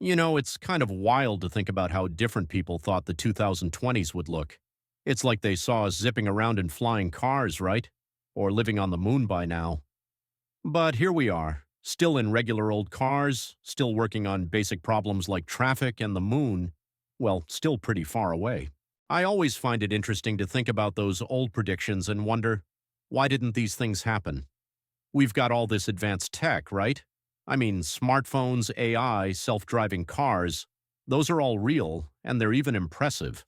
It's kind of wild to think about how different people thought the 2020s would look. It's like they saw us zipping around in flying cars, right? Or living on the moon by now. But here we are, still in regular old cars, still working on basic problems like traffic and the moon. Well, still pretty far away. I always find it interesting to think about those old predictions and wonder, why didn't these things happen? We've got all this advanced tech, right? I mean, smartphones, AI, self-driving cars, those are all real, and they're even impressive.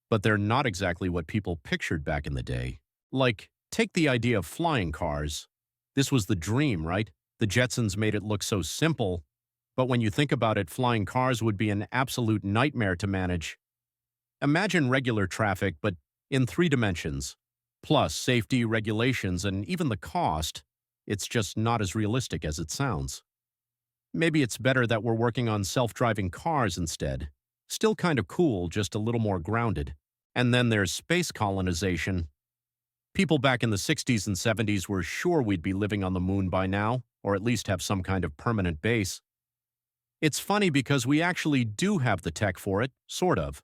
But they're not exactly what people pictured back in the day. Like, take the idea of flying cars. This was the dream, right? The Jetsons made it look so simple, but when you think about it, flying cars would be an absolute nightmare to manage. Imagine regular traffic, but in three dimensions. Plus safety, regulations, and even the cost. It's just not as realistic as it sounds. Maybe it's better that we're working on self-driving cars instead. Still kind of cool, just a little more grounded. And then there's space colonization. People back in the 60s and 70s were sure we'd be living on the moon by now, or at least have some kind of permanent base. It's funny because we actually do have the tech for it, sort of.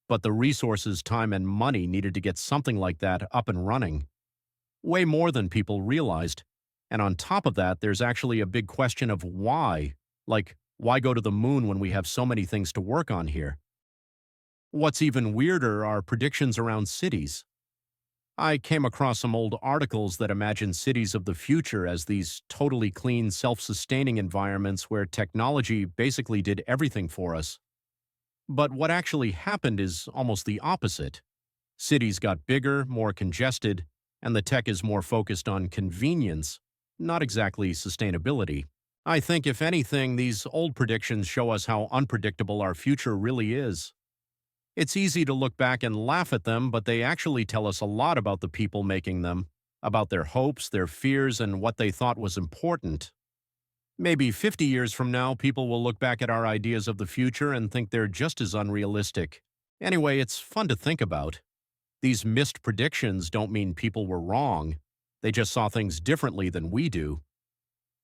But the resources, time, and money needed to get something like that up and running. Way more than people realized. And on top of that, there's actually a big question of why. Like, why go to the moon when we have so many things to work on here? What's even weirder are predictions around cities. I came across some old articles that imagine cities of the future as these totally clean, self-sustaining environments where technology basically did everything for us. But what actually happened is almost the opposite. Cities got bigger, more congested, and the tech is more focused on convenience, not exactly sustainability. I think, if anything, these old predictions show us how unpredictable our future really is. It's easy to look back and laugh at them, but they actually tell us a lot about the people making them, about their hopes, their fears, and what they thought was important. Maybe 50 years from now, people will look back at our ideas of the future and think they're just as unrealistic. Anyway, it's fun to think about. These missed predictions don't mean people were wrong. They just saw things differently than we do.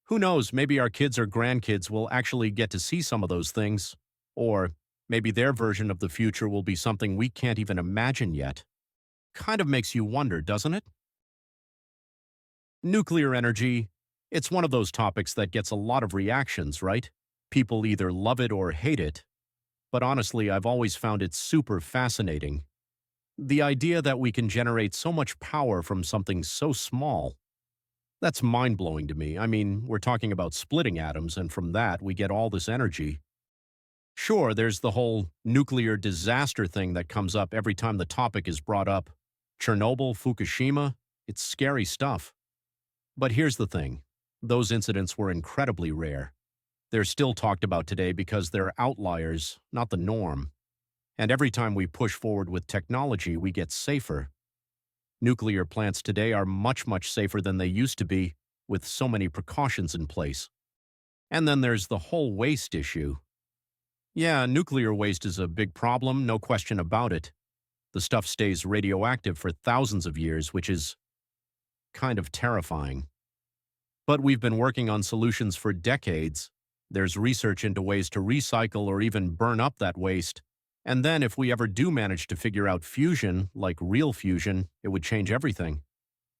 Who knows, maybe our kids or grandkids will actually get to see some of those things. Or maybe their version of the future will be something we can't even imagine yet. Kind of makes you wonder, doesn't it? Nuclear energy. It's one of those topics that gets a lot of reactions, right? People either love it or hate it. But honestly, I've always found it super fascinating. The idea that we can generate so much power from something so small. That's mind-blowing to me. I mean, we're talking about splitting atoms, and from that, we get all this energy. Sure, there's the whole nuclear disaster thing that comes up every time the topic is brought up. Chernobyl, Fukushima, it's scary stuff. But here's the thing. Those incidents were incredibly rare. They're still talked about today because they're outliers, not the norm. And every time we push forward with technology, we get safer. Nuclear plants today are much, much safer than they used to be, with so many precautions in place. And then there's the whole waste issue. Yeah, nuclear waste is a big problem, no question about it. The stuff stays radioactive for thousands of years, which is kind of terrifying. But we've been working on solutions for decades. There's research into ways to recycle or even burn up that waste. And then if we ever do manage to figure out fusion, like real fusion, it would change everything.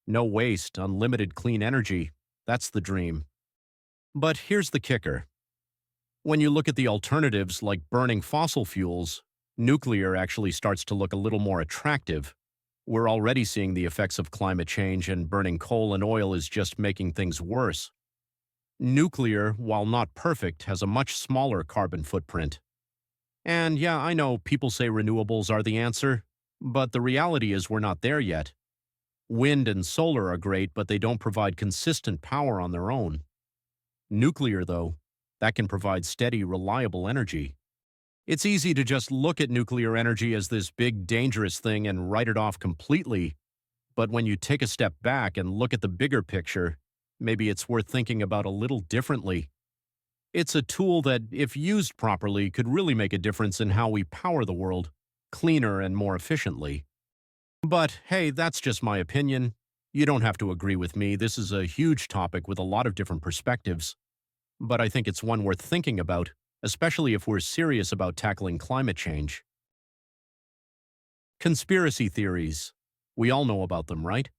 No waste, unlimited clean energy. That's the dream. But here's the kicker. When you look at the alternatives like burning fossil fuels, nuclear actually starts to look a little more attractive. We're already seeing the effects of climate change, and burning coal and oil is just making things worse. Nuclear, while not perfect, has a much smaller carbon footprint. And yeah, I know people say renewables are the answer, but the reality is we're not there yet. Wind and solar are great, but they don't provide consistent power on their own. Nuclear, though, that can provide steady, reliable energy. It's easy to just look at nuclear energy as this big, dangerous thing and write it off completely, but when you take a step back and look at the bigger picture, maybe it's worth thinking about a little differently. It's a tool that, if used properly, could really make a difference in how we power the world, cleaner and more efficiently. But hey, that's just my opinion. You don't have to agree with me. This is a huge topic with a lot of different perspectives. But I think it's one worth thinking about, especially if we're serious about tackling climate change. Conspiracy theories. We all know about them, right?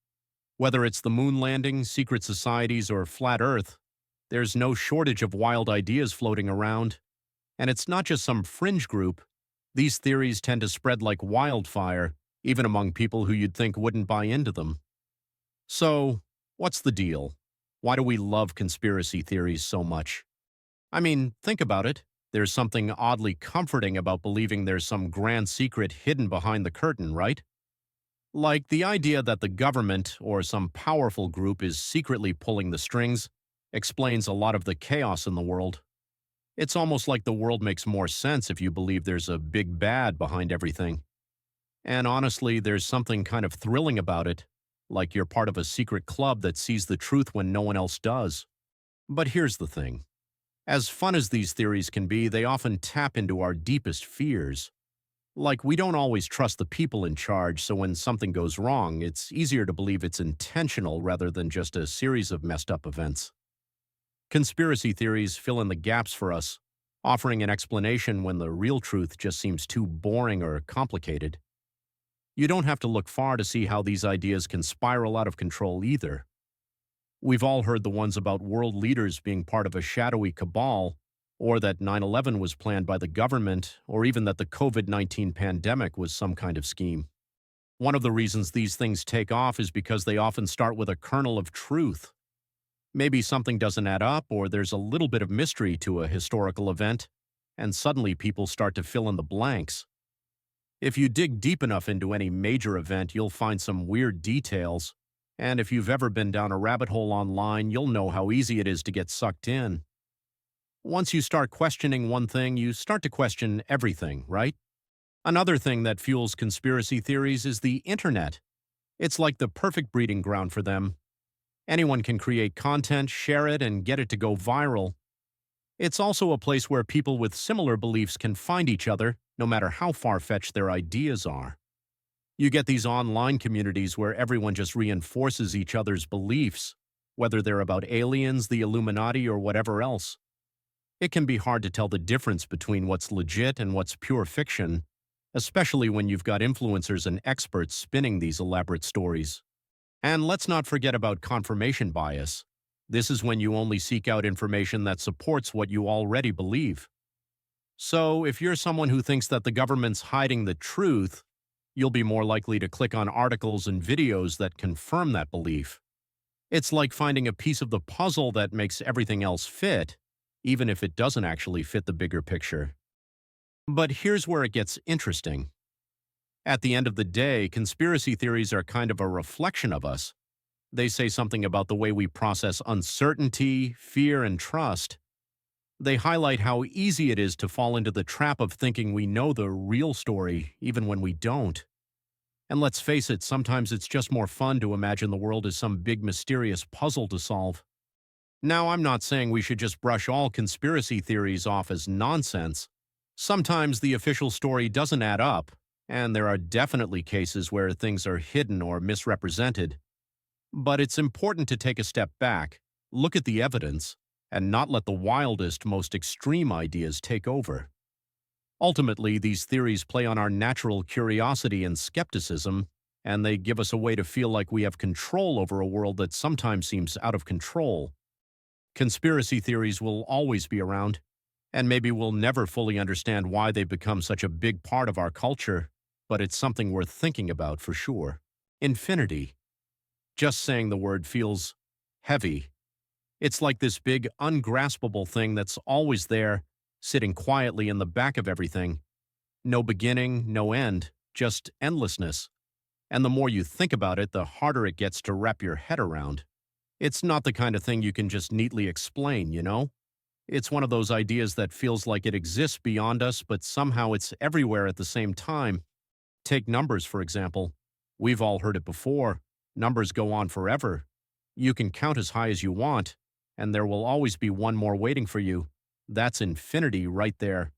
Whether it's the moon landing, secret societies, or flat Earth, there's no shortage of wild ideas floating around. And it's not just some fringe group. These theories tend to spread like wildfire, even among people who you'd think wouldn't buy into them. So, what's the deal? Why do we love conspiracy theories so much? I mean, think about it. There's something oddly comforting about believing there's some grand secret hidden behind the curtain, right? Like the idea that the government or some powerful group is secretly pulling the strings explains a lot of the chaos in the world. It's almost like the world makes more sense if you believe there's a big bad behind everything. And honestly, there's something kind of thrilling about it, like you're part of a secret club that sees the truth when no one else does. But here's the thing. As fun as these theories can be, they often tap into our deepest fears. Like, we don't always trust the people in charge, so when something goes wrong, it's easier to believe it's intentional rather than just a series of messed up events. Conspiracy theories fill in the gaps for us, offering an explanation when the real truth just seems too boring or complicated. You don't have to look far to see how these ideas can spiral out of control either. We've all heard the ones about world leaders being part of a shadowy cabal, or that 9/11 was planned by the government, or even that the COVID-19 pandemic was some kind of scheme. One of the reasons these things take off is because they often start with a kernel of truth. Maybe something doesn't add up, or there's a little bit of mystery to a historical event, and suddenly people start to fill in the blanks. If you dig deep enough into any major event, you'll find some weird details, and if you've ever been down a rabbit hole online, you'll know how easy it is to get sucked in. Once you start questioning one thing, you start to question everything, right? Another thing that fuels conspiracy theories is the internet. It's like the perfect breeding ground for them. Anyone can create content, share it, and get it to go viral. It's also a place where people with similar beliefs can find each other, no matter how far-fetched their ideas are. You get these online communities where everyone just reinforces each other's beliefs, whether they're about aliens, the Illuminati, or whatever else. It can be hard to tell the difference between what's legit and what's pure fiction, especially when you've got influencers and experts spinning these elaborate stories. And let's not forget about confirmation bias. This is when you only seek out information that supports what you already believe. So, if you're someone who thinks that the government's hiding the truth, you'll be more likely to click on articles and videos that confirm that belief. It's like finding a piece of the puzzle that makes everything else fit, even if it doesn't actually fit the bigger picture. But here's where it gets interesting. At the end of the day, conspiracy theories are kind of a reflection of us. They say something about the way we process uncertainty, fear, and trust. They highlight how easy it is to fall into the trap of thinking we know the real story, even when we don't. And let's face it, sometimes it's just more fun to imagine the world as some big mysterious puzzle to solve. Now, I'm not saying we should just brush all conspiracy theories off as nonsense. Sometimes the official story doesn't add up, and there are definitely cases where things are hidden or misrepresented. But it's important to take a step back, look at the evidence, and not let the wildest, most extreme ideas take over. Ultimately, these theories play on our natural curiosity and skepticism, and they give us a way to feel like we have control over a world that sometimes seems out of control. Conspiracy theories will always be around, and maybe we'll never fully understand why they've become such a big part of our culture, but it's something worth thinking about for sure. Infinity. Just saying the word feels heavy. It's like this big, ungraspable thing that's always there, sitting quietly in the back of everything. No beginning, no end, just endlessness. And the more you think about it, the harder it gets to wrap your head around. It's not the kind of thing you can just neatly explain, you know? It's one of those ideas that feels like it exists beyond us, but somehow it's everywhere at the same time. Take numbers, for example. We've all heard it before. Numbers go on forever. You can count as high as you want, and there will always be one more waiting for you. That's infinity right there.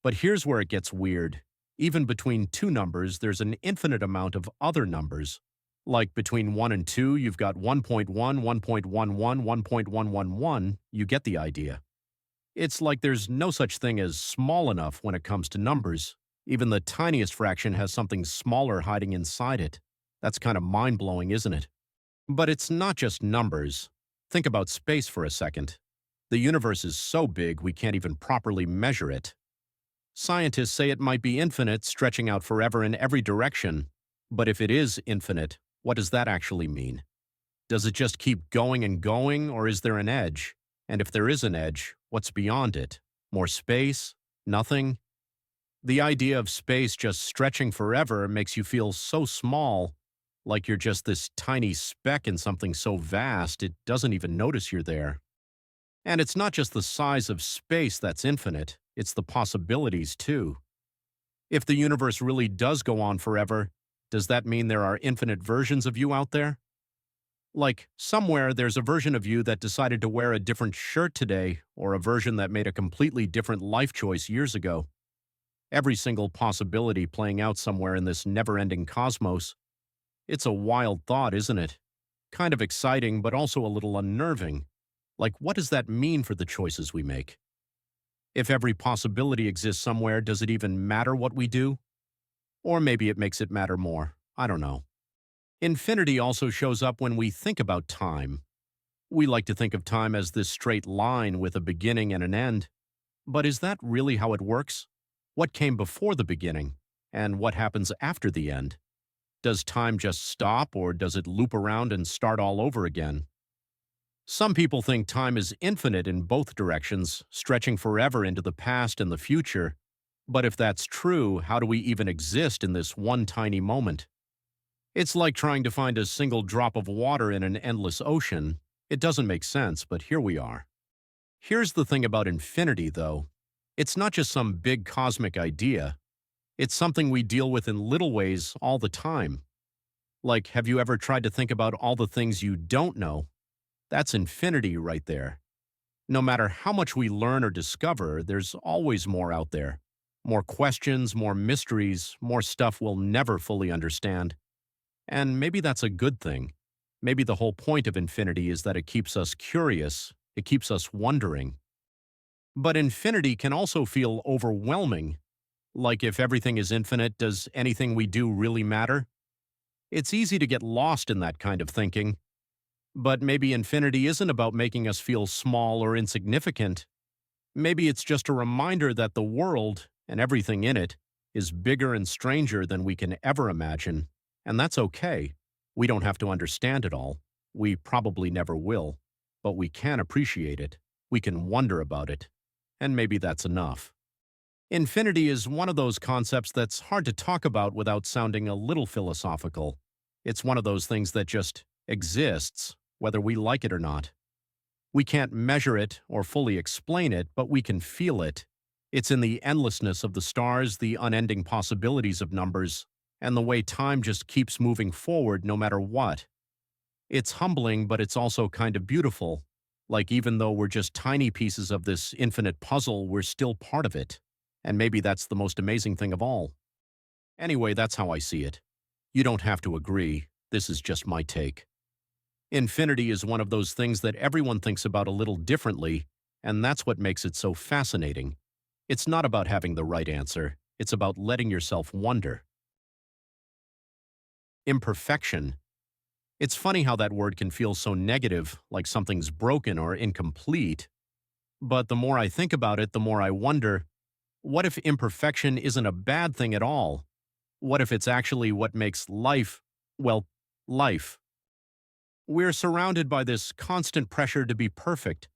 But here's where it gets weird. Even between two numbers, there's an infinite amount of other numbers. Like between 1 and 2, you've got 1.1, 1.11, 1.111. You get the idea. It's like there's no such thing as small enough when it comes to numbers. Even the tiniest fraction has something smaller hiding inside it. That's kind of mind-blowing, isn't it? But it's not just numbers. Think about space for a second. The universe is so big we can't even properly measure it. Scientists say it might be infinite, stretching out forever in every direction. But if it is infinite, what does that actually mean? Does it just keep going and going, or is there an edge? And if there is an edge, what's beyond it? More space? Nothing? The idea of space just stretching forever makes you feel so small, like you're just this tiny speck in something so vast it doesn't even notice you're there. And it's not just the size of space that's infinite, it's the possibilities too. If the universe really does go on forever, does that mean there are infinite versions of you out there? Like, somewhere there's a version of you that decided to wear a different shirt today, or a version that made a completely different life choice years ago. Every single possibility playing out somewhere in this never-ending cosmos. It's a wild thought, isn't it? Kind of exciting, but also a little unnerving. Like, what does that mean for the choices we make? If every possibility exists somewhere, does it even matter what we do? Or maybe it makes it matter more. I don't know. Infinity also shows up when we think about time. We like to think of time as this straight line with a beginning and an end. But is that really how it works? What came before the beginning? And what happens after the end? Does time just stop, or does it loop around and start all over again? Some people think time is infinite in both directions, stretching forever into the past and the future. But if that's true, how do we even exist in this one tiny moment? It's like trying to find a single drop of water in an endless ocean. It doesn't make sense, but here we are. Here's the thing about infinity, though. It's not just some big cosmic idea. It's something we deal with in little ways all the time. Like, have you ever tried to think about all the things you don't know? That's infinity right there. No matter how much we learn or discover, there's always more out there. More questions, more mysteries, more stuff we'll never fully understand. And maybe that's a good thing. Maybe the whole point of infinity is that it keeps us curious, it keeps us wondering. But infinity can also feel overwhelming. Like, if everything is infinite, does anything we do really matter? It's easy to get lost in that kind of thinking. But maybe infinity isn't about making us feel small or insignificant. Maybe it's just a reminder that the world, and everything in it, is bigger and stranger than we can ever imagine. And that's okay. We don't have to understand it all. We probably never will. But we can appreciate it. We can wonder about it. And maybe that's enough. Infinity is one of those concepts that's hard to talk about without sounding a little philosophical. It's one of those things that just exists, whether we like it or not. We can't measure it or fully explain it, but we can feel it. It's in the endlessness of the stars, the unending possibilities of numbers, and the way time just keeps moving forward no matter what. It's humbling, but it's also kind of beautiful. Like, even though we're just tiny pieces of this infinite puzzle, we're still part of it. And maybe that's the most amazing thing of all. Anyway, that's how I see it. You don't have to agree. This is just my take. Infinity is one of those things that everyone thinks about a little differently, and that's what makes it so fascinating. It's not about having the right answer. It's about letting yourself wonder. Imperfection. It's funny how that word can feel so negative, like something's broken or incomplete. But the more I think about it, the more I wonder, what if imperfection isn't a bad thing at all? What if it's actually what makes life, well, life? We're surrounded by this constant pressure to be perfect.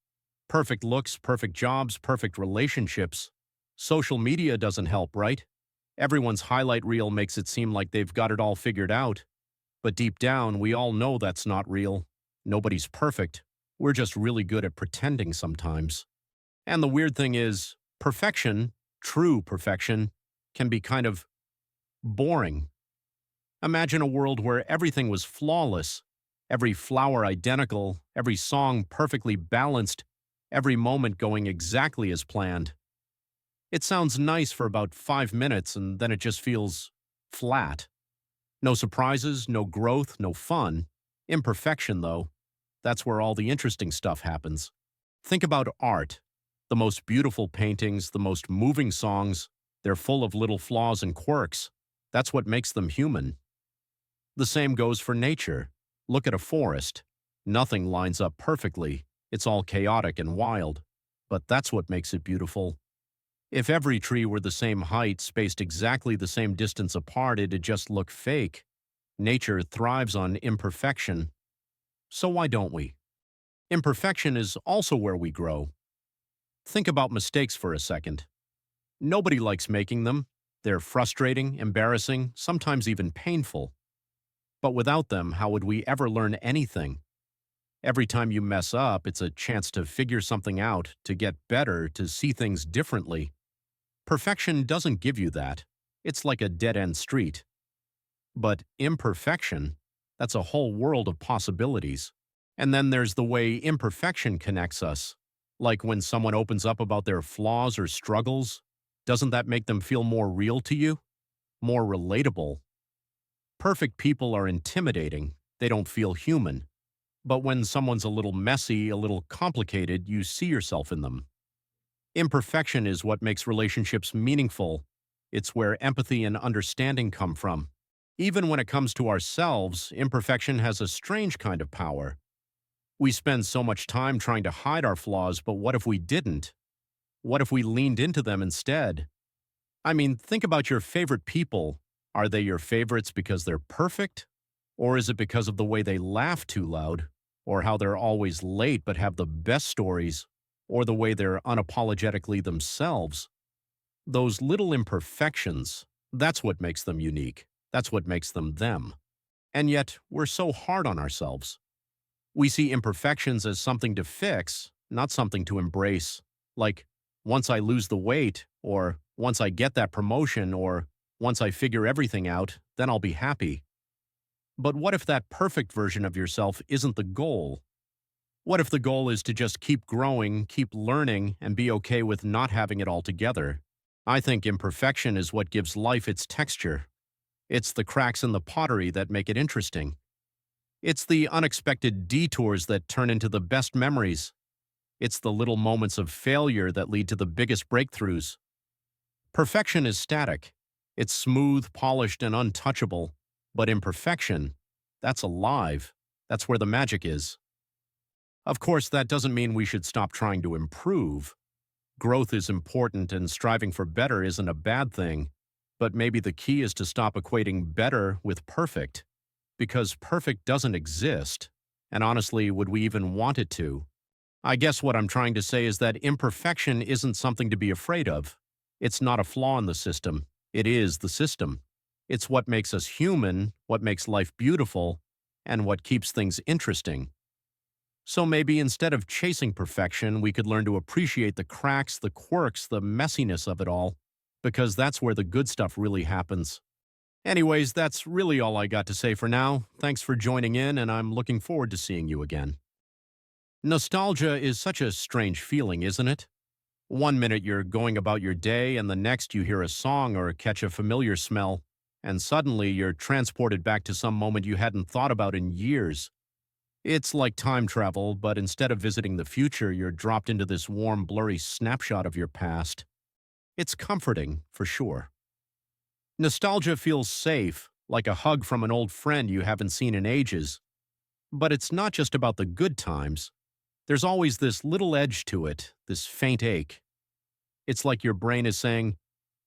Perfect looks, perfect jobs, perfect relationships. Social media doesn't help, right? Everyone's highlight reel makes it seem like they've got it all figured out. But deep down, we all know that's not real. Nobody's perfect. We're just really good at pretending sometimes. And the weird thing is, perfection, true perfection, can be kind of boring. Imagine a world where everything was flawless, every flower identical, every song perfectly balanced, every moment going exactly as planned. It sounds nice for about 5 minutes, and then it just feels flat. No surprises, no growth, no fun. Imperfection, though. That's where all the interesting stuff happens. Think about art. The most beautiful paintings, the most moving songs, they're full of little flaws and quirks. That's what makes them human. The same goes for nature. Look at a forest. Nothing lines up perfectly. It's all chaotic and wild. But that's what makes it beautiful. If every tree were the same height, spaced exactly the same distance apart, it'd just look fake. Nature thrives on imperfection. So why don't we? Imperfection is also where we grow. Think about mistakes for a second. Nobody likes making them. They're frustrating, embarrassing, sometimes even painful. But without them, how would we ever learn anything? Every time you mess up, it's a chance to figure something out, to get better, to see things differently. Perfection doesn't give you that. It's like a dead-end street. But imperfection, that's a whole world of possibilities. And then there's the way imperfection connects us. Like when someone opens up about their flaws or struggles, doesn't that make them feel more real to you? More relatable? Perfect people are intimidating. They don't feel human. But when someone's a little messy, a little complicated, you see yourself in them. Imperfection is what makes relationships meaningful. It's where empathy and understanding come from. Even when it comes to ourselves, imperfection has a strange kind of power. We spend so much time trying to hide our flaws, but what if we didn't? What if we leaned into them instead? I mean, think about your favorite people. Are they your favorites because they're perfect? Or is it because of the way they laugh too loud? Or how they're always late but have the best stories? Or the way they're unapologetically themselves? Those little imperfections, that's what makes them unique. That's what makes them them. And yet, we're so hard on ourselves. We see imperfections as something to fix, not something to embrace. Like, once I lose the weight, or once I get that promotion, or once I figure everything out, then I'll be happy. But what if that perfect version of yourself isn't the goal? What if the goal is to just keep growing, keep learning, and be okay with not having it all together? I think imperfection is what gives life its texture. It's the cracks in the pottery that make it interesting. It's the unexpected detours that turn into the best memories. It's the little moments of failure that lead to the biggest breakthroughs. Perfection is static. It's smooth, polished, and untouchable. But imperfection, that's alive. That's where the magic is. Of course, that doesn't mean we should stop trying to improve. Growth is important and striving for better isn't a bad thing. But maybe the key is to stop equating better with perfect. Because perfect doesn't exist. And honestly, would we even want it to? I guess what I'm trying to say is that imperfection isn't something to be afraid of. It's not a flaw in the system. It is the system. It's what makes us human, what makes life beautiful, and what keeps things interesting. So maybe instead of chasing perfection, we could learn to appreciate the cracks, the quirks, the messiness of it all, because that's where the good stuff really happens. Anyways, that's really all I got to say for now. Thanks for joining in, and I'm looking forward to seeing you again. Nostalgia is such a strange feeling, isn't it? One minute you're going about your day, and the next you hear a song or catch a familiar smell, and suddenly you're transported back to some moment you hadn't thought about in years. It's like time travel, but instead of visiting the future, you're dropped into this warm, blurry snapshot of your past. It's comforting, for sure. Nostalgia feels safe, like a hug from an old friend you haven't seen in ages. But it's not just about the good times. There's always this little edge to it, this faint ache. It's like your brain is saying,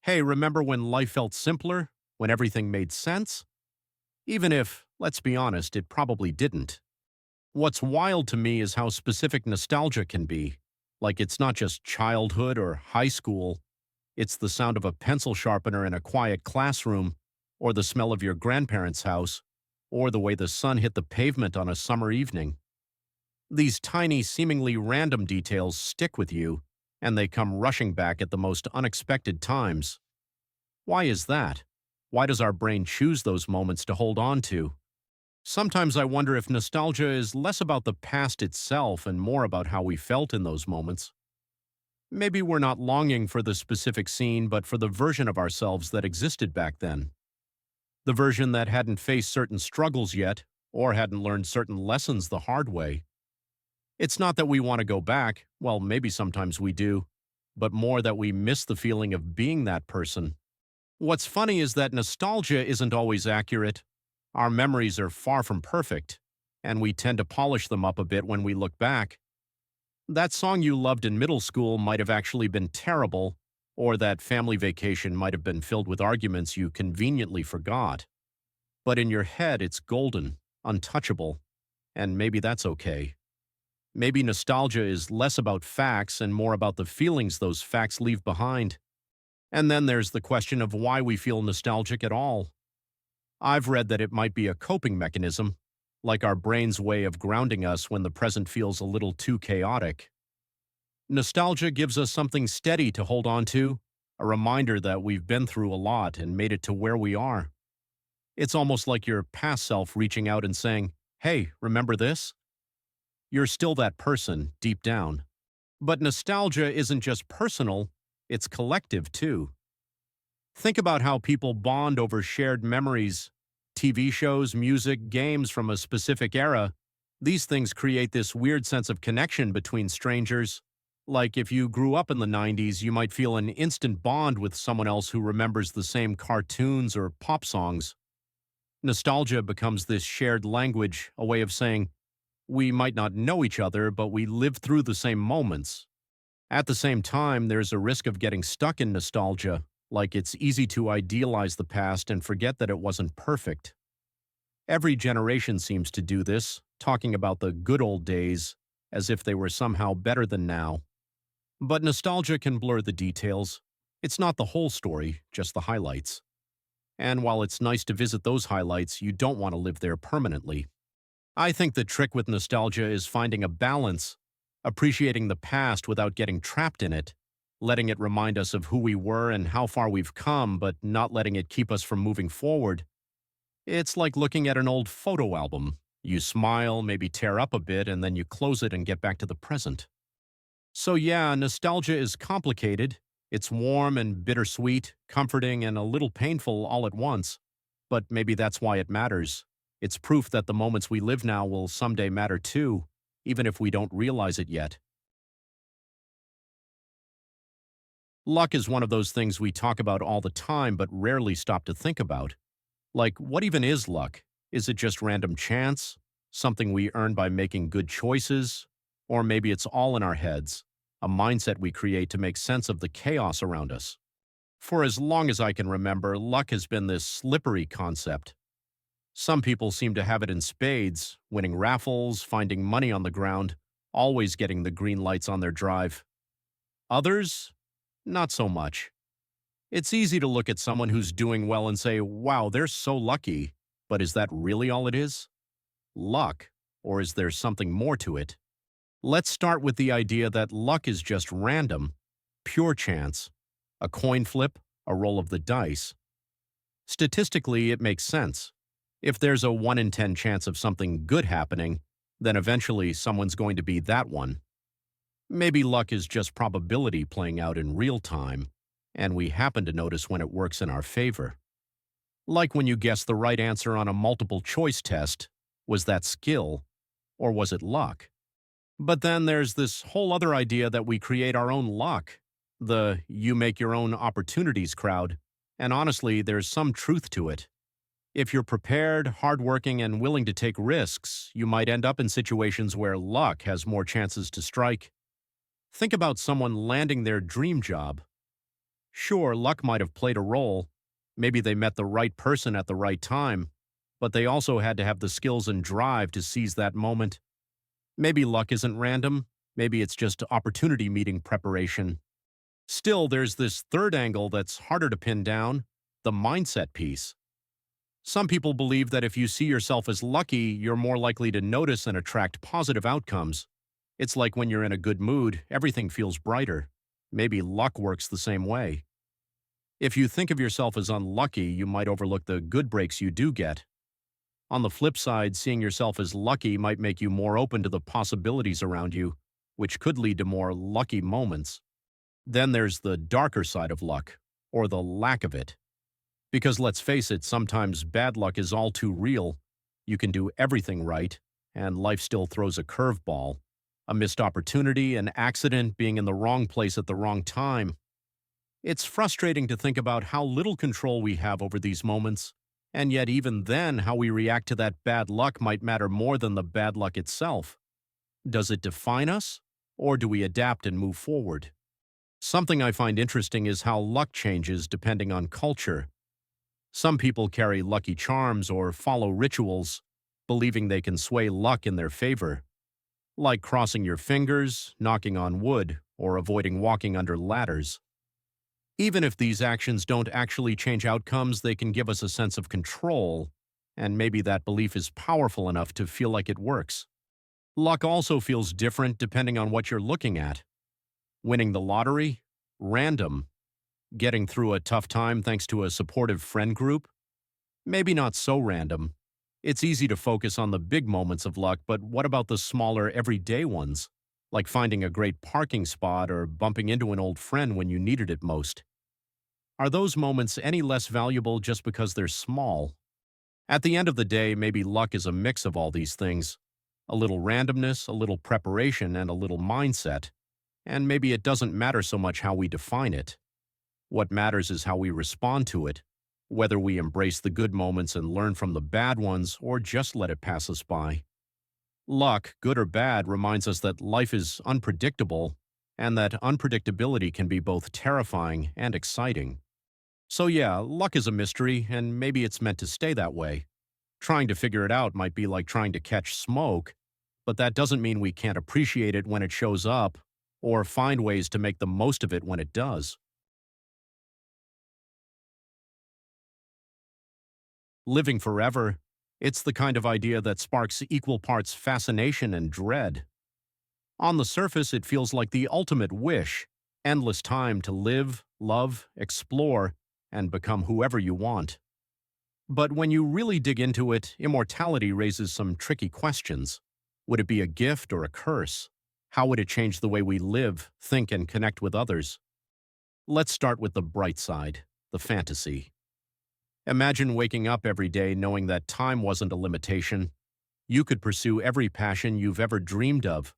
hey, remember when life felt simpler? When everything made sense? Even if, let's be honest, it probably didn't. What's wild to me is how specific nostalgia can be. Like it's not just childhood or high school. It's the sound of a pencil sharpener in a quiet classroom, or the smell of your grandparents' house, or the way the sun hit the pavement on a summer evening. These tiny, seemingly random details stick with you, and they come rushing back at the most unexpected times. Why is that? Why does our brain choose those moments to hold on to? Sometimes I wonder if nostalgia is less about the past itself and more about how we felt in those moments. Maybe we're not longing for the specific scene, but for the version of ourselves that existed back then. The version that hadn't faced certain struggles yet, or hadn't learned certain lessons the hard way. It's not that we want to go back, well, maybe sometimes we do, but more that we miss the feeling of being that person. What's funny is that nostalgia isn't always accurate. Our memories are far from perfect, and we tend to polish them up a bit when we look back. That song you loved in middle school might have actually been terrible, or that family vacation might have been filled with arguments you conveniently forgot. But in your head, it's golden, untouchable, and maybe that's okay. Maybe nostalgia is less about facts and more about the feelings those facts leave behind. And then there's the question of why we feel nostalgic at all. I've read that it might be a coping mechanism, like our brain's way of grounding us when the present feels a little too chaotic. Nostalgia gives us something steady to hold on to, a reminder that we've been through a lot and made it to where we are. It's almost like your past self reaching out and saying, "Hey, remember this?" You're still that person, deep down. But nostalgia isn't just personal, it's collective too. Think about how people bond over shared memories. TV shows, music, games from a specific era. These things create this weird sense of connection between strangers. Like if you grew up in the 90s, you might feel an instant bond with someone else who remembers the same cartoons or pop songs. Nostalgia becomes this shared language, a way of saying, we might not know each other, but we lived through the same moments. At the same time, there's a risk of getting stuck in nostalgia, like it's easy to idealize the past and forget that it wasn't perfect. Every generation seems to do this, talking about the good old days as if they were somehow better than now. But nostalgia can blur the details. It's not the whole story, just the highlights. And while it's nice to visit those highlights, you don't want to live there permanently. I think the trick with nostalgia is finding a balance, appreciating the past without getting trapped in it, letting it remind us of who we were and how far we've come, but not letting it keep us from moving forward. It's like looking at an old photo album. You smile, maybe tear up a bit, and then you close it and get back to the present. So yeah, nostalgia is complicated. It's warm and bittersweet, comforting and a little painful all at once. But maybe that's why it matters. It's proof that the moments we live now will someday matter too, even if we don't realize it yet. Luck is one of those things we talk about all the time but rarely stop to think about. Like, what even is luck? Is it just random chance? Something we earn by making good choices? Or maybe it's all in our heads, a mindset we create to make sense of the chaos around us. For as long as I can remember, luck has been this slippery concept. Some people seem to have it in spades, winning raffles, finding money on the ground, always getting the green lights on their drive. Others, not so much. It's easy to look at someone who's doing well and say, wow, they're so lucky. But is that really all it is? Luck, or is there something more to it? Let's start with the idea that luck is just random, pure chance, a coin flip, a roll of the dice. Statistically, it makes sense. If there's a 1 in 10 chance of something good happening, then eventually someone's going to be that one. Maybe luck is just probability playing out in real time, and we happen to notice when it works in our favor. Like when you guess the right answer on a multiple choice test, was that skill, or was it luck? But then there's this whole other idea that we create our own luck, the you make your own opportunities crowd, and honestly, there's some truth to it. If you're prepared, hardworking, and willing to take risks, you might end up in situations where luck has more chances to strike. Think about someone landing their dream job. Sure, luck might have played a role. Maybe they met the right person at the right time, but they also had to have the skills and drive to seize that moment. Maybe luck isn't random. Maybe it's just opportunity meeting preparation. Still, there's this third angle that's harder to pin down, the mindset piece. Some people believe that if you see yourself as lucky, you're more likely to notice and attract positive outcomes. It's like when you're in a good mood, everything feels brighter. Maybe luck works the same way. If you think of yourself as unlucky, you might overlook the good breaks you do get. On the flip side, seeing yourself as lucky might make you more open to the possibilities around you, which could lead to more lucky moments. Then there's the darker side of luck, or the lack of it. Because let's face it, sometimes bad luck is all too real. You can do everything right, and life still throws a curveball. A missed opportunity, an accident, being in the wrong place at the wrong time. It's frustrating to think about how little control we have over these moments, and yet even then, how we react to that bad luck might matter more than the bad luck itself. Does it define us, or do we adapt and move forward? Something I find interesting is how luck changes depending on culture. Some people carry lucky charms or follow rituals, believing they can sway luck in their favor, like crossing your fingers, knocking on wood, or avoiding walking under ladders. Even if these actions don't actually change outcomes, they can give us a sense of control, and maybe that belief is powerful enough to feel like it works. Luck also feels different depending on what you're looking at. Winning the lottery? Random. Getting through a tough time thanks to a supportive friend group? Maybe not so random. It's easy to focus on the big moments of luck, but what about the smaller, everyday ones? Like finding a great parking spot or bumping into an old friend when you needed it most. Are those moments any less valuable just because they're small? At the end of the day, maybe luck is a mix of all these things. A little randomness, a little preparation, and a little mindset. And maybe it doesn't matter so much how we define it. What matters is how we respond to it, whether we embrace the good moments and learn from the bad ones or just let it pass us by. Luck, good or bad, reminds us that life is unpredictable and that unpredictability can be both terrifying and exciting. So yeah, luck is a mystery, and maybe it's meant to stay that way. Trying to figure it out might be like trying to catch smoke, but that doesn't mean we can't appreciate it when it shows up or find ways to make the most of it when it does. Living forever, it's the kind of idea that sparks equal parts fascination and dread. On the surface, it feels like the ultimate wish, endless time to live, love, explore, and become whoever you want. But when you really dig into it, immortality raises some tricky questions. Would it be a gift or a curse? How would it change the way we live, think, and connect with others? Let's start with the bright side, the fantasy. Imagine waking up every day knowing that time wasn't a limitation. You could pursue every passion you've ever dreamed of.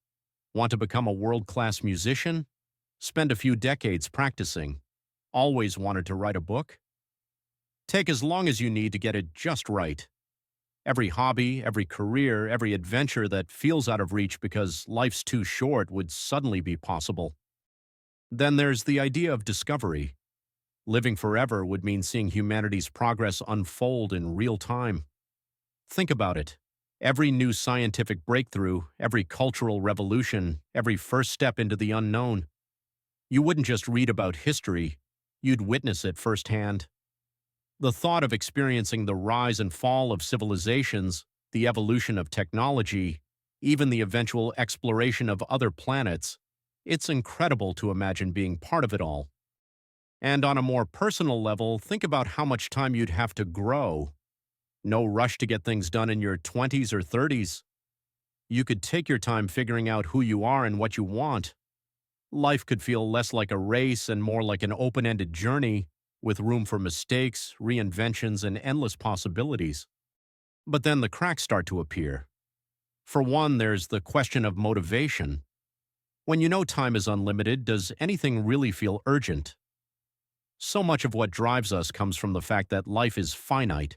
Want to become a world-class musician? Spend a few decades practicing. Always wanted to write a book? Take as long as you need to get it just right. Every hobby, every career, every adventure that feels out of reach because life's too short would suddenly be possible. Then there's the idea of discovery. Living forever would mean seeing humanity's progress unfold in real time. Think about it. Every new scientific breakthrough, every cultural revolution, every first step into the unknown. You wouldn't just read about history, you'd witness it firsthand. The thought of experiencing the rise and fall of civilizations, the evolution of technology, even the eventual exploration of other planets, it's incredible to imagine being part of it all. And on a more personal level, think about how much time you'd have to grow. No rush to get things done in your 20s or 30s. You could take your time figuring out who you are and what you want. Life could feel less like a race and more like an open-ended journey, with room for mistakes, reinventions, and endless possibilities. But then the cracks start to appear. For one, there's the question of motivation. When you know time is unlimited, does anything really feel urgent? So much of what drives us comes from the fact that life is finite.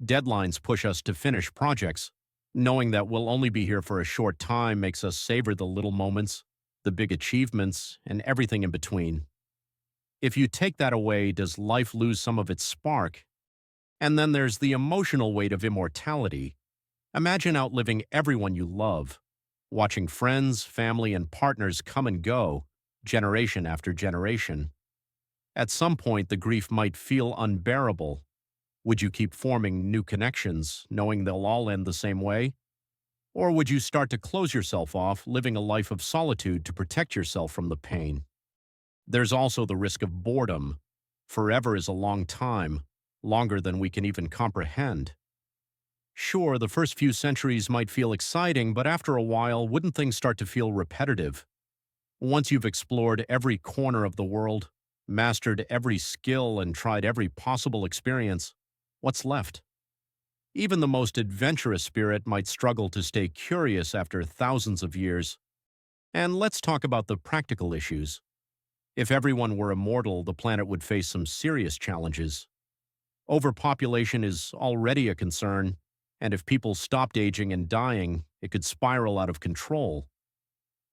Deadlines push us to finish projects. Knowing that we'll only be here for a short time makes us savor the little moments, the big achievements, and everything in between. If you take that away, does life lose some of its spark? And then there's the emotional weight of immortality. Imagine outliving everyone you love, watching friends, family, and partners come and go, generation after generation. At some point, the grief might feel unbearable. Would you keep forming new connections, knowing they'll all end the same way? Or would you start to close yourself off, living a life of solitude to protect yourself from the pain? There's also the risk of boredom. Forever is a long time, longer than we can even comprehend. Sure, the first few centuries might feel exciting, but after a while, wouldn't things start to feel repetitive? Once you've explored every corner of the world, mastered every skill, and tried every possible experience, what's left? Even the most adventurous spirit might struggle to stay curious after thousands of years. And let's talk about the practical issues. If everyone were immortal, the planet would face some serious challenges. Overpopulation is already a concern, and if people stopped aging and dying, it could spiral out of control.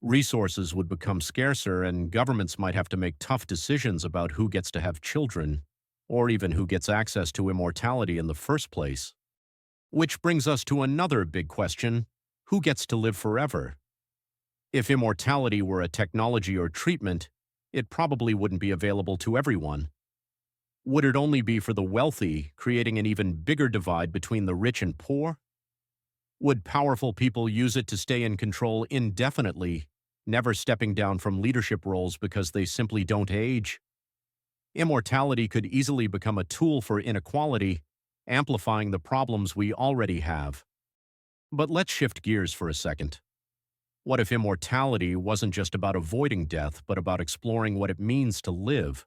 Resources would become scarcer, and governments might have to make tough decisions about who gets to have children, or even who gets access to immortality in the first place. Which brings us to another big question: who gets to live forever? If immortality were a technology or treatment, it probably wouldn't be available to everyone. Would it only be for the wealthy, creating an even bigger divide between the rich and poor? Would powerful people use it to stay in control indefinitely, never stepping down from leadership roles because they simply don't age? Immortality could easily become a tool for inequality, amplifying the problems we already have. But let's shift gears for a second. What if immortality wasn't just about avoiding death, but about exploring what it means to live?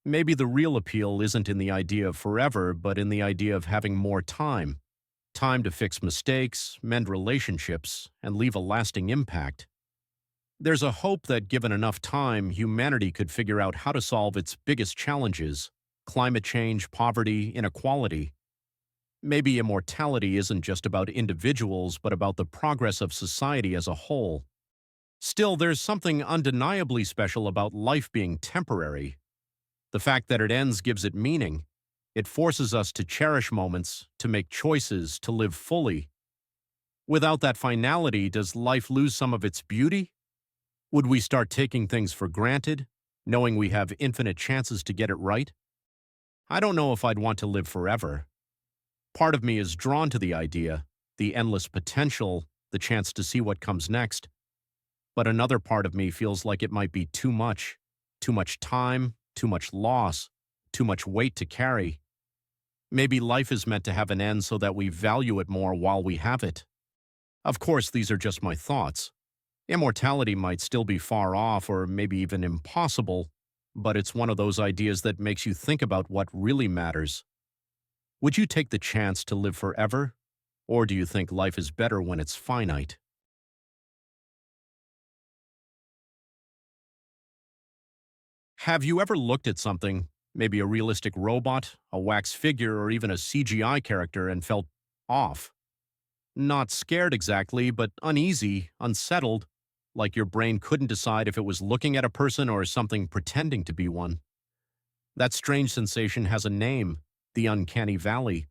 Maybe the real appeal isn't in the idea of forever, but in the idea of having more time. Time to fix mistakes, mend relationships, and leave a lasting impact. There's a hope that given enough time, humanity could figure out how to solve its biggest challenges: climate change, poverty, inequality. Maybe immortality isn't just about individuals, but about the progress of society as a whole. Still, there's something undeniably special about life being temporary. The fact that it ends gives it meaning. It forces us to cherish moments, to make choices, to live fully. Without that finality, does life lose some of its beauty? Would we start taking things for granted, knowing we have infinite chances to get it right? I don't know if I'd want to live forever. Part of me is drawn to the idea, the endless potential, the chance to see what comes next. But another part of me feels like it might be too much time, too much loss, too much weight to carry. Maybe life is meant to have an end so that we value it more while we have it. Of course, these are just my thoughts. Immortality might still be far off or maybe even impossible, but it's one of those ideas that makes you think about what really matters. Would you take the chance to live forever, or do you think life is better when it's finite? Have you ever looked at something, maybe a realistic robot, a wax figure, or even a CGI character, and felt off? Not scared exactly, but uneasy, unsettled, like your brain couldn't decide if it was looking at a person or something pretending to be one. That strange sensation has a name: the uncanny valley.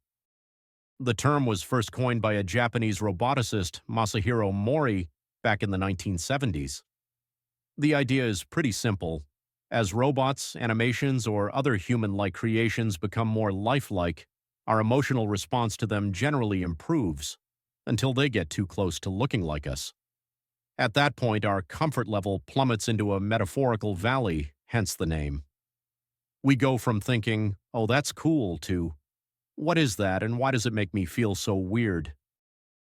The term was first coined by a Japanese roboticist, Masahiro Mori, back in the 1970s. The idea is pretty simple. As robots, animations, or other human-like creations become more lifelike, our emotional response to them generally improves, until they get too close to looking like us. At that point, our comfort level plummets into a metaphorical valley, hence the name. We go from thinking, "Oh, that's cool," to, "What is that, and why does it make me feel so weird?"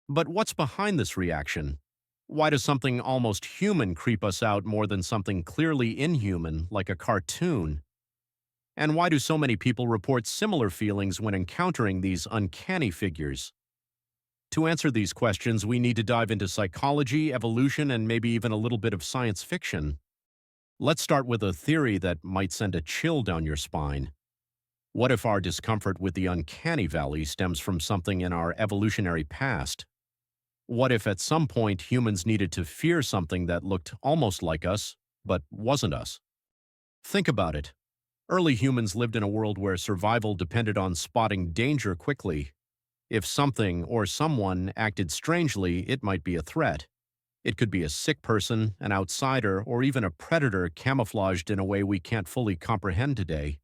But what's behind this reaction? Why does something almost human creep us out more than something clearly inhuman, like a cartoon? And why do so many people report similar feelings when encountering these uncanny figures? To answer these questions, we need to dive into psychology, evolution, and maybe even a little bit of science fiction. Let's start with a theory that might send a chill down your spine. What if our discomfort with the uncanny valley stems from something in our evolutionary past? What if at some point humans needed to fear something that looked almost like us, but wasn't us? Think about it. Early humans lived in a world where survival depended on spotting danger quickly. If something or someone acted strangely, it might be a threat. It could be a sick person, an outsider, or even a predator camouflaged in a way we can't fully comprehend today.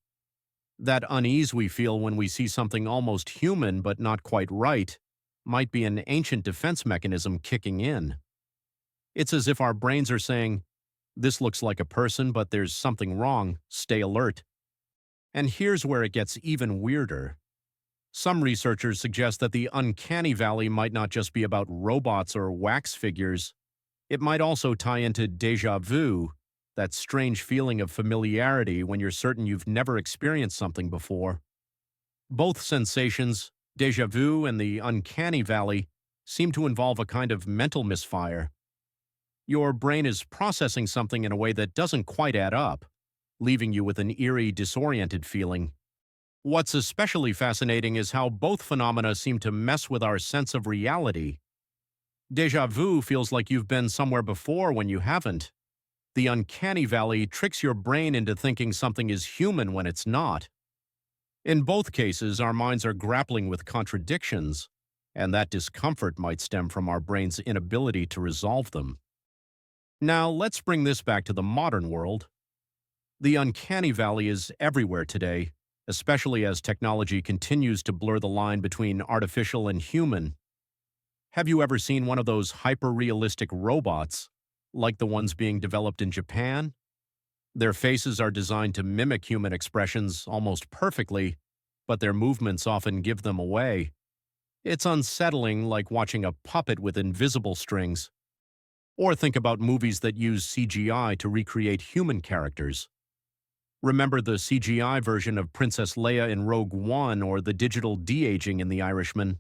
That unease we feel when we see something almost human but not quite right might be an ancient defense mechanism kicking in. It's as if our brains are saying, "This looks like a person, but there's something wrong, stay alert." And here's where it gets even weirder. Some researchers suggest that the uncanny valley might not just be about robots or wax figures. It might also tie into déjà vu, that strange feeling of familiarity when you're certain you've never experienced something before. Both sensations, déjà vu and the uncanny valley, seem to involve a kind of mental misfire. Your brain is processing something in a way that doesn't quite add up, leaving you with an eerie, disoriented feeling. What's especially fascinating is how both phenomena seem to mess with our sense of reality. Deja vu feels like you've been somewhere before when you haven't. The uncanny valley tricks your brain into thinking something is human when it's not. In both cases, our minds are grappling with contradictions, and that discomfort might stem from our brain's inability to resolve them. Now, let's bring this back to the modern world. The uncanny valley is everywhere today, especially as technology continues to blur the line between artificial and human. Have you ever seen one of those hyper-realistic robots, like the ones being developed in Japan? Their faces are designed to mimic human expressions almost perfectly, but their movements often give them away. It's unsettling, like watching a puppet with invisible strings. Or think about movies that use CGI to recreate human characters. Remember the CGI version of Princess Leia in Rogue One or the digital de-aging in The Irishman?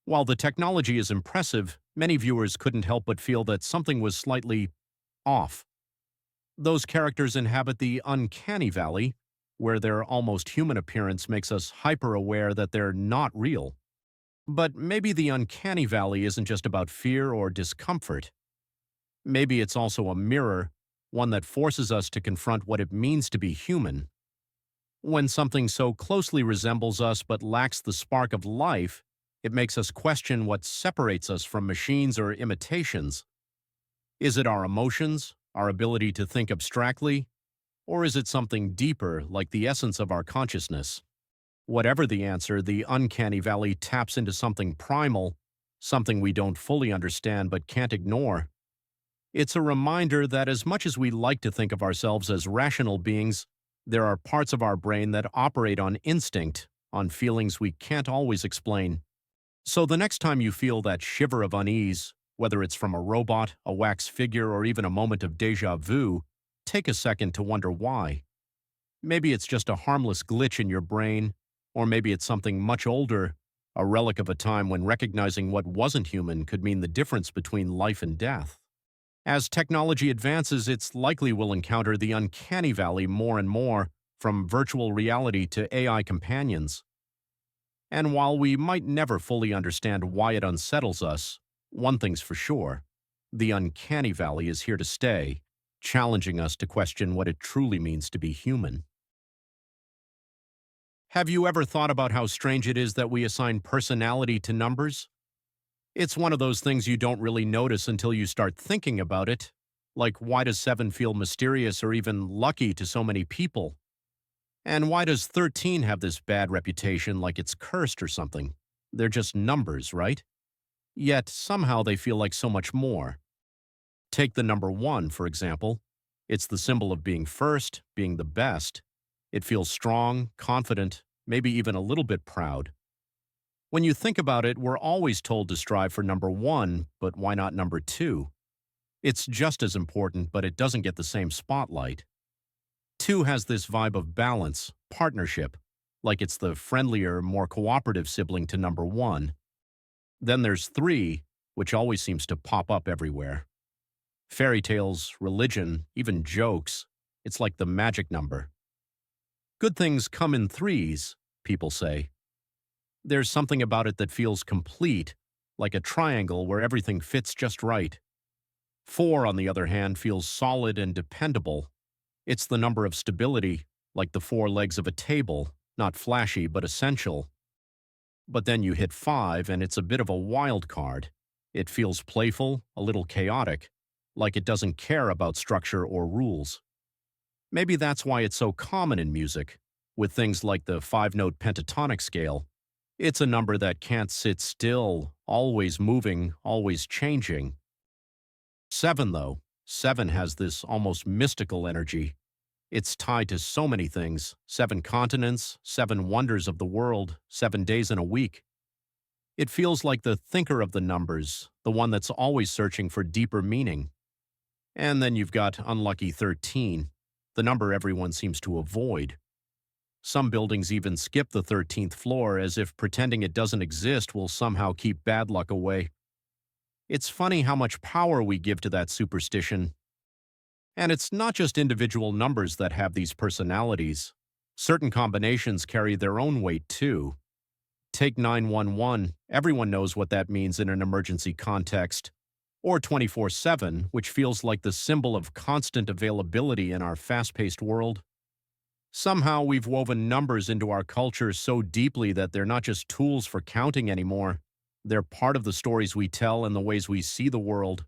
While the technology is impressive, many viewers couldn't help but feel that something was slightly off. Those characters inhabit the uncanny valley, where their almost human appearance makes us hyper-aware that they're not real. But maybe the uncanny valley isn't just about fear or discomfort. Maybe it's also a mirror, one that forces us to confront what it means to be human. When something so closely resembles us but lacks the spark of life, it makes us question what separates us from machines or imitations. Is it our emotions, our ability to think abstractly, or is it something deeper, like the essence of our consciousness? Whatever the answer, the uncanny valley taps into something primal, something we don't fully understand but can't ignore. It's a reminder that as much as we like to think of ourselves as rational beings, there are parts of our brain that operate on instinct, on feelings we can't always explain. So the next time you feel that shiver of unease, whether it's from a robot, a wax figure, or even a moment of déjà vu, take a second to wonder why. Maybe it's just a harmless glitch in your brain, or maybe it's something much older, a relic of a time when recognizing what wasn't human could mean the difference between life and death. As technology advances, it's likely we'll encounter the uncanny valley more and more, from virtual reality to AI companions. And while we might never fully understand why it unsettles us, one thing's for sure: the uncanny valley is here to stay, challenging us to question what it truly means to be human. Have you ever thought about how strange it is that we assign personality to numbers? It's one of those things you don't really notice until you start thinking about it. Like, why does 7 feel mysterious or even lucky to so many people? And why does 13 have this bad reputation, like it's cursed or something? They're just numbers, right? Yet somehow they feel like so much more. Take the number 1, for example. It's the symbol of being first, being the best. It feels strong, confident, maybe even a little bit proud. When you think about it, we're always told to strive for number 1, but why not number 2? It's just as important, but it doesn't get the same spotlight. 2 has this vibe of balance, partnership, like it's the friendlier, more cooperative sibling to number 1. Then there's 3, which always seems to pop up everywhere. Fairy tales, religion, even jokes. It's like the magic number. Good things come in threes, people say. There's something about it that feels complete, like a triangle where everything fits just right. 4, on the other hand, feels solid and dependable. It's the number of stability, like the 4 legs of a table, not flashy but essential. But then you hit 5 and it's a bit of a wild card. It feels playful, a little chaotic, like it doesn't care about structure or rules. Maybe that's why it's so common in music, with things like the 5-note pentatonic scale. It's a number that can't sit still, always moving, always changing. 7, though. 7 has this almost mystical energy. It's tied to so many things: 7 continents, 7 wonders of the world, 7 days in a week. It feels like the thinker of the numbers, the one that's always searching for deeper meaning. And then you've got unlucky 13, the number everyone seems to avoid. Some buildings even skip the 13th floor, as if pretending it doesn't exist will somehow keep bad luck away. It's funny how much power we give to that superstition. And it's not just individual numbers that have these personalities. Certain combinations carry their own weight, too. Take 911, everyone knows what that means in an emergency context. Or 24/7, which feels like the symbol of constant availability in our fast-paced world. Somehow we've woven numbers into our culture so deeply that they're not just tools for counting anymore. They're part of the stories we tell and the ways we see the world.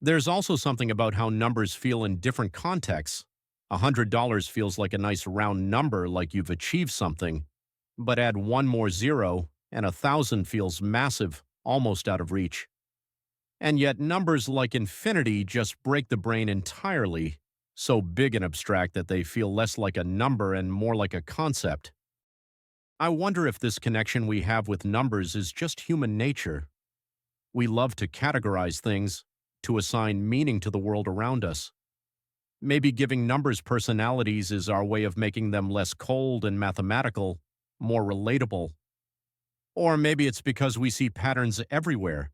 There's also something about how numbers feel in different contexts. $100 feels like a nice round number, like you've achieved something. But add one more zero, and 1,000 feels massive, almost out of reach. And yet numbers like infinity just break the brain entirely, so big and abstract that they feel less like a number and more like a concept. I wonder if this connection we have with numbers is just human nature. We love to categorize things, to assign meaning to the world around us. Maybe giving numbers personalities is our way of making them less cold and mathematical, more relatable. Or maybe it's because we see patterns everywhere.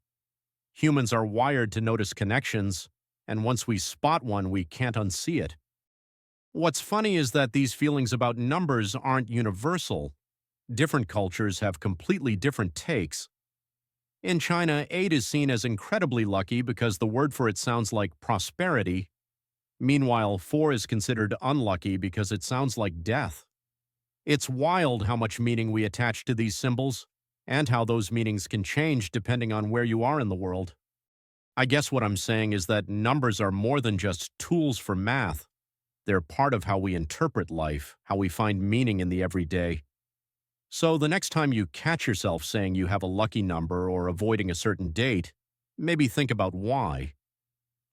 Humans are wired to notice connections, and once we spot one, we can't unsee it. What's funny is that these feelings about numbers aren't universal. Different cultures have completely different takes. In China, 8 is seen as incredibly lucky because the word for it sounds like prosperity. Meanwhile, 4 is considered unlucky because it sounds like death. It's wild how much meaning we attach to these symbols, and how those meanings can change depending on where you are in the world. I guess what I'm saying is that numbers are more than just tools for math. They're part of how we interpret life, how we find meaning in the everyday. So the next time you catch yourself saying you have a lucky number or avoiding a certain date, maybe think about why.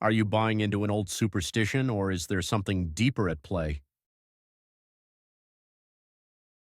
Are you buying into an old superstition, or is there something deeper at play?